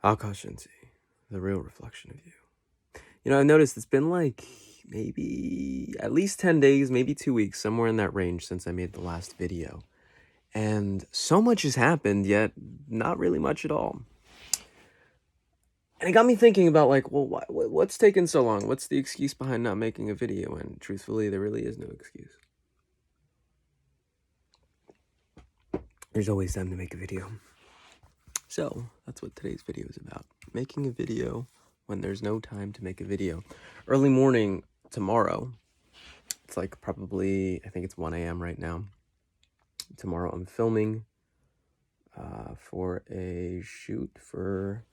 Akashanti, the real reflection of you. You know, I've noticed it's been like maybe at least 10 days, maybe 2 weeks, somewhere in that range since I made the last video. And so much has happened, yet not really much at all. And it got me thinking about like, well, what's taken so long? What's the excuse behind not making a video? And truthfully, there really is no excuse. There's always time to make a video. So that's what today's video is about. Making a video when there's no time to make a video. Early morning tomorrow, it's like probably, I think it's 1 a.m. right now. Tomorrow I'm filming for a shoot for,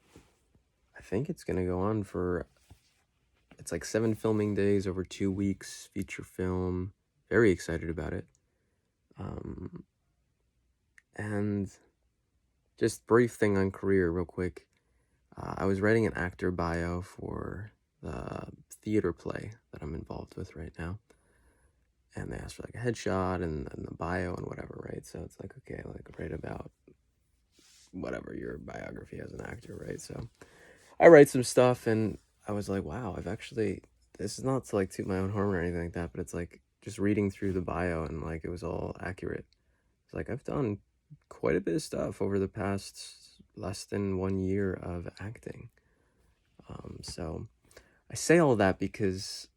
I think it's going to go on for, it's like 7 filming days over 2 weeks, feature film. Very excited about it. And just brief thing on career real quick. I was writing an actor bio for the theater play that I'm involved with right now. And they asked for like a headshot and the bio and whatever, right? So it's like, okay, like write about whatever your biography as an actor, right? So I write some stuff and I was like, wow, I've actually, this is not to like toot my own horn or anything like that, but it's like just reading through the bio and like it was all accurate. It's like I've done quite a bit of stuff over the past less than 1 year of acting. So I say all that because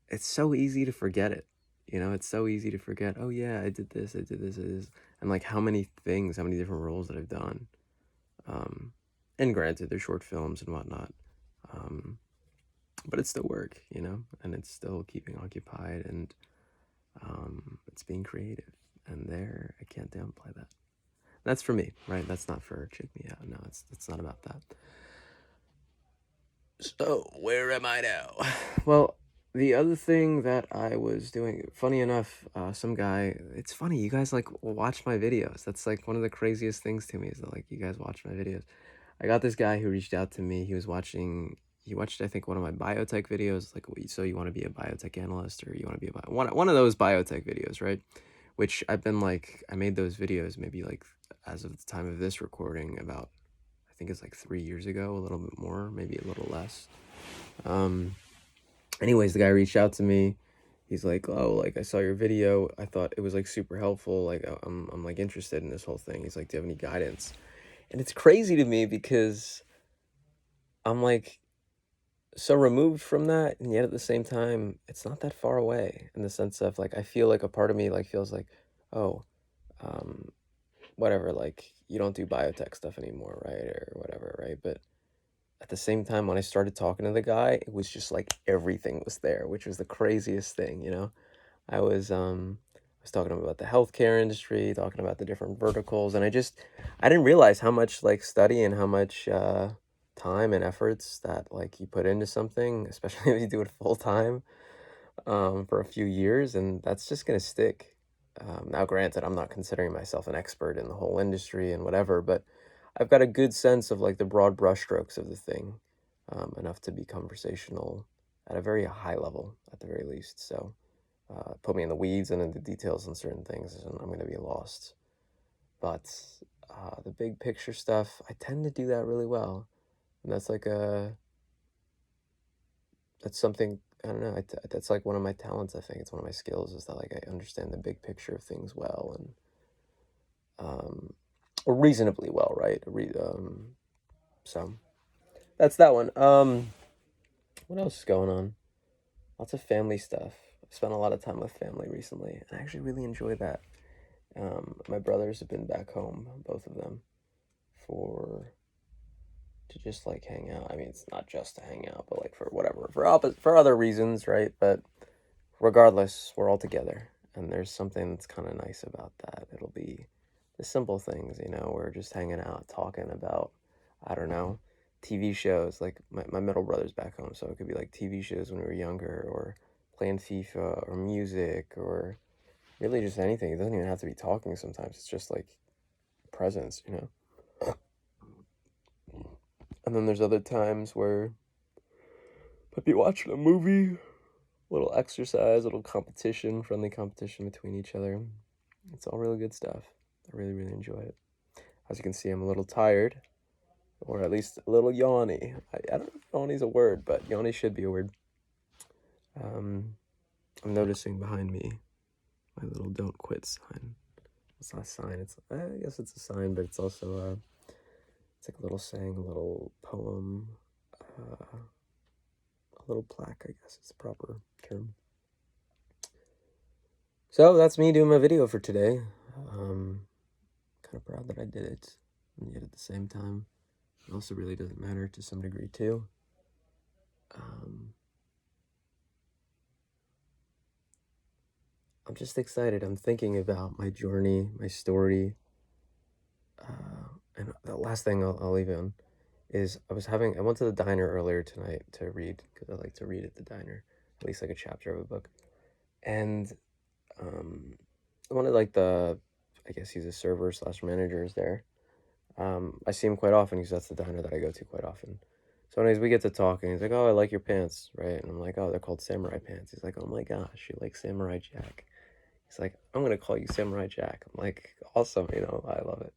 it's so easy to forget it. You know, it's so easy to forget, oh yeah, I did this, and like how many things, how many different roles that I've done. And granted, they're short films and whatnot. But it's still work, you know, and it's still keeping occupied and it's being creative. And there, I can't downplay that. That's for me, right? That's not for check me out. No, it's not about that. So, where am I now? Well, the other thing that I was doing, funny enough, some guy, it's funny, you guys like watch my videos. That's like one of the craziest things to me is that like you guys watch my videos. I got this guy who reached out to me. He watched, I think, one of my biotech videos, like, so you want to be a biotech analyst or you want to be one of those biotech videos, right? Which I've been like, I made those videos maybe like as of the time of this recording about, I think it's like 3 years ago, a little bit more, maybe a little less. Anyways, the guy reached out to me. He's like, oh, like I saw your video. I thought it was like super helpful. Like I'm like interested in this whole thing. He's like, do you have any guidance? And it's crazy to me because I'm like so removed from that, and yet at the same time, it's not that far away in the sense of like I feel like a part of me like feels like, oh, whatever, like you don't do biotech stuff anymore, right? Or whatever, right? But at the same time, when I started talking to the guy, it was just like everything was there, which was the craziest thing, you know? I was talking to him about the healthcare industry, talking about the different verticals, and I didn't realize how much like study and how much time and efforts that like you put into something, especially if you do it full time for a few years, and that's just gonna stick. Now, granted, I'm not considering myself an expert in the whole industry and whatever, but I've got a good sense of like the broad brushstrokes of the thing, enough to be conversational at a very high level, at the very least. So put me in the weeds and in the details on certain things, and I'm going to be lost. But the big picture stuff, I tend to do that really well, and that's like that's something, I don't know. That's like one of my talents. I think it's one of my skills is that like I understand the big picture of things well and or reasonably well, right? So that's that one. What else is going on? Lots of family stuff. I've spent a lot of time with family recently, and I actually really enjoy that. My brothers have been back home, both of them, to just like hang out. I mean, it's not just to hang out, but like for whatever, for other reasons, right? But regardless, we're all together, and there's something that's kind of nice about that. It'll be the simple things, you know. We're just hanging out, talking about, I don't know, TV shows. Like my middle brother's back home, so it could be like TV shows when we were younger, or playing FIFA, or music, or really just anything. It doesn't even have to be talking sometimes. It's just like presence, you know. And then there's other times where I'd be watching a movie, little exercise, little competition, friendly competition between each other. It's all really good stuff. I really, really enjoy it. As you can see, I'm a little tired. or at least a little yawny. I don't know if yawny's a word, but yawny should be a word. I'm noticing behind me my little "don't quit" sign. It's not a sign. I guess it's a sign, but it's also it's like a little saying, a little poem, a little plaque. I guess is the proper term. So that's me doing my video for today. Kind of proud that I did it, and yet at the same time, it also really doesn't matter to some degree too. I'm just excited. I'm thinking about my journey, my story, and the last thing I'll leave on is I went to the diner earlier tonight to read, because I like to read at the diner, at least like a chapter of a book, and one of like I guess he's a server slash manager is there. I see him quite often because that's the diner that I go to quite often. So anyways, we get to talking. He's like, "Oh, I like your pants," right? And I'm like, "Oh, they're called samurai pants." He's like, "Oh my gosh, you like Samurai Jack?" He's like, "I'm gonna call you Samurai Jack." I'm like, "Awesome, I love it."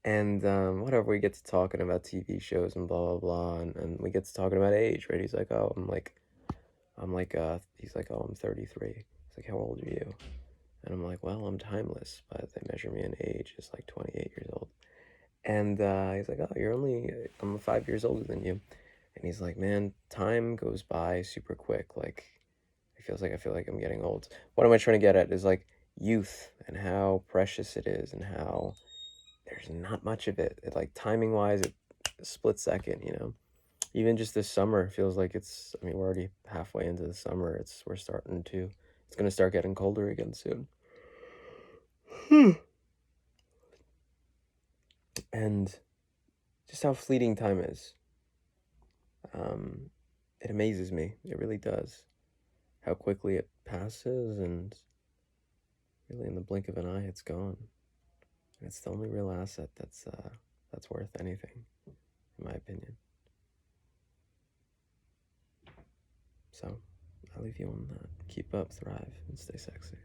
And whatever, we get to talking about TV shows and blah blah blah, and we get to talking about age, right? He's like, "Oh, he's like, "Oh, I'm 33." He's like, "How old are you?" And I'm like, "Well, I'm timeless, but they measure me in age as like 28 years old." And he's like, "Oh, I'm 5 years older than you." And he's like, "Man, time goes by super quick. Like, I feel like I'm getting old." What am I trying to get at is like youth and how precious it is and how there's not much of it. Like timing wise, it's a split second, Even just this summer feels like we're already halfway into the summer. It's gonna start getting colder again soon. And just how fleeting time is. It amazes me. It really does. How quickly it passes, and really in the blink of an eye, it's gone. And it's the only real asset that's worth anything, in my opinion. So, I'll leave you on that. Keep up, thrive, and stay sexy.